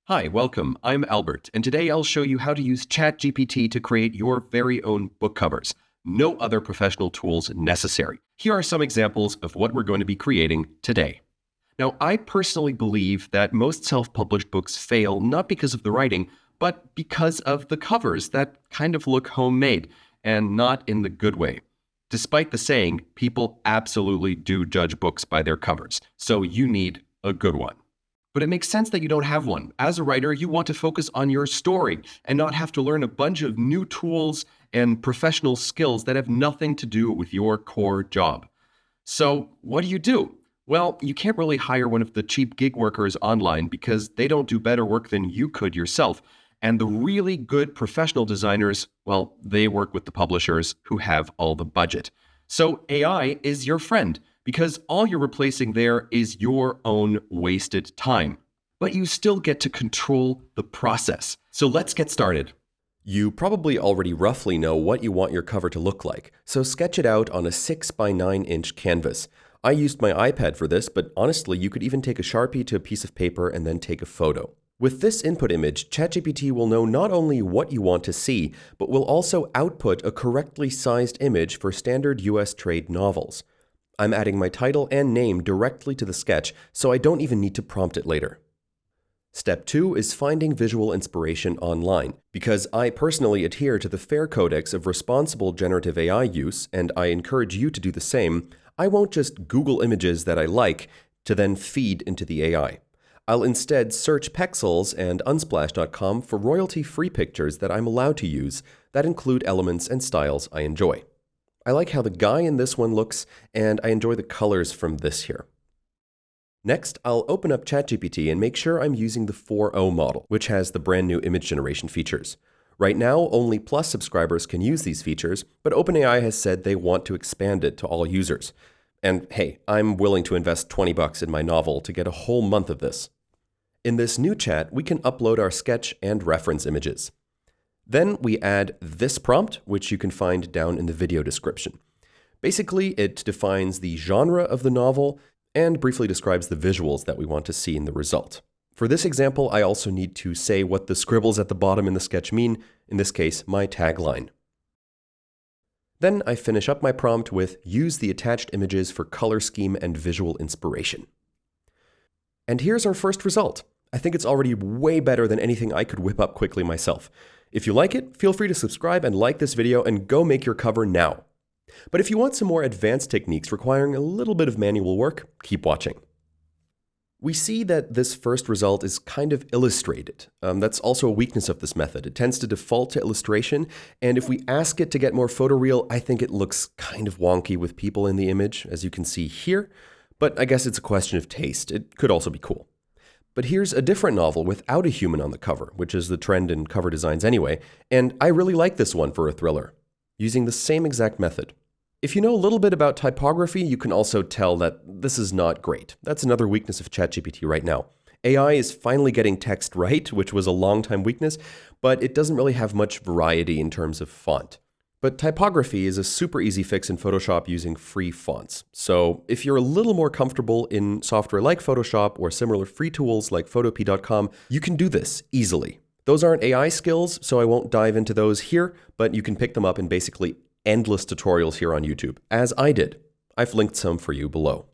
Hi, welcome. I'm Albert, and today I'll show you how to use ChatGPT to create your very own book covers. No other professional tools necessary. Here are some examples of what we're going to be creating today. Now, I personally believe that most self-published books fail not because of the writing, but because of the covers that kind of look homemade, and not in the good way. Despite the saying, people absolutely do judge books by their covers, so you need a good one. But it makes sense that you don't have one. As a writer, you want to focus on your story and not have to learn a bunch of new tools and professional skills that have nothing to do with your core job. So what do? Well, you can't really hire one of the cheap gig workers online because they don't do better work than you could yourself. And the really good professional designers, well, they work with the publishers who have all the budget. So AI is your friend because all you're replacing there is your own wasted time. But you still get to control the process. So let's get started. You probably already roughly know what you want your cover to look like, so sketch it out on a 6 by 9 inch canvas. I used my iPad for this, but honestly, you could even take a Sharpie to a piece of paper and then take a photo. With this input image, ChatGPT will know not only what you want to see, but will also output a correctly sized image for standard US trade novels. I'm adding my title and name directly to the sketch, so I don't even need to prompt it later. Step 2 is finding visual inspiration online. Because I personally adhere to the FAIR Codex of responsible generative AI use, and I encourage you to do the same, I won't just Google images that I like to then feed into the AI. I'll instead search Pexels and Unsplash.com for royalty-free pictures that I'm allowed to use that include elements and styles I enjoy. I like how the guy in this one looks, and I enjoy the colors from this here. Next, I'll open up ChatGPT and make sure I'm using the 4.0 model, which has the brand new image generation features. Right now, only Plus subscribers can use these features, but OpenAI has said they want to expand it to all users. And hey, I'm willing to invest $20 in my novel to get a whole month of this. In this new chat, we can upload our sketch and reference images. Then we add this prompt, which you can find down in the video description. Basically, it defines the genre of the novel and briefly describes the visuals that we want to see in the result. For this example, I also need to say what the scribbles at the bottom in the sketch mean, in this case, my tagline. Then I finish up my prompt with use the attached images for color scheme and visual inspiration. And here's our first result. I think it's already way better than anything I could whip up quickly myself. If you like it, feel free to subscribe and like this video and go make your cover now. But if you want some more advanced techniques requiring a little bit of manual work, keep watching. We see that this first result is kind of illustrated. That's also a weakness of this method. It tends to default to illustration, and if we ask it to get more photoreal, I think it looks kind of wonky with people in the image, as you can see here. But I guess it's a question of taste. It could also be cool. But here's a different novel without a human on the cover, which is the trend in cover designs anyway, and I really like this one for a thriller, using the same exact method. If you know a little bit about typography, you can also tell that this is not great. That's another weakness of ChatGPT right now. AI is finally getting text right, which was a long-time weakness, but it doesn't really have much variety in terms of font. But typography is a super easy fix in Photoshop using free fonts. So if you're a little more comfortable in software like Photoshop or similar free tools like photopea.com, you can do this easily. Those aren't AI skills, so I won't dive into those here, but you can pick them up in basically endless tutorials here on YouTube, as I did. I've linked some for you below.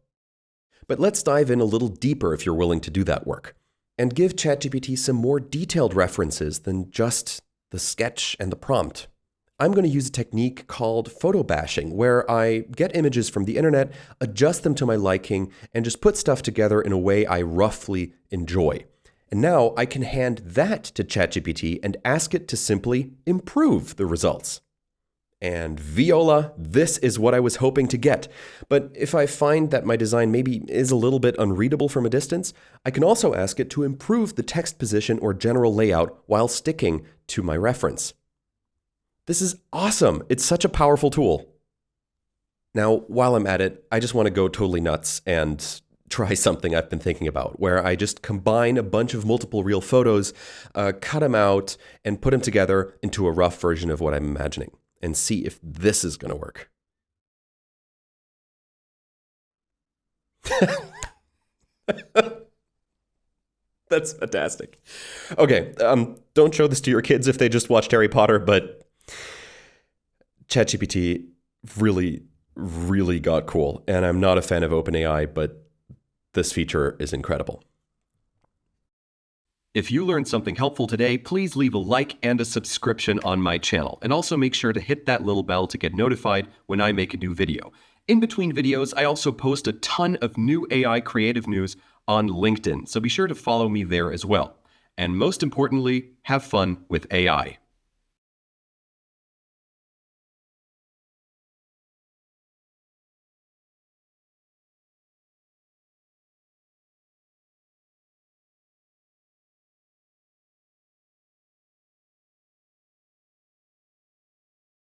But let's dive in a little deeper if you're willing to do that work, and give ChatGPT some more detailed references than just the sketch and the prompt. I'm going to use a technique called photobashing, where I get images from the internet, adjust them to my liking, and just put stuff together in a way I roughly enjoy. And now I can hand that to ChatGPT and ask it to simply improve the results. And Viola, this is what I was hoping to get. But if I find that my design maybe is a little bit unreadable from a distance, I can also ask it to improve the text position or general layout while sticking to my reference. This is awesome. It's such a powerful tool. Now, while I'm at it, I just want to go totally nuts and try something I've been thinking about, where I just combine a bunch of multiple real photos, cut them out, and put them together into a rough version of what I'm imagining, and see if this is going to work. That's fantastic. Okay, don't show this to your kids if they just watched Harry Potter, but ChatGPT really, really got cool. And I'm not a fan of OpenAI, but this feature is incredible. If you learned something helpful today, please leave a like and a subscription on my channel. And also make sure to hit that little bell to get notified when I make a new video. In between videos, I also post a ton of new AI creative news on LinkedIn, so be sure to follow me there as well. And most importantly, have fun with AI.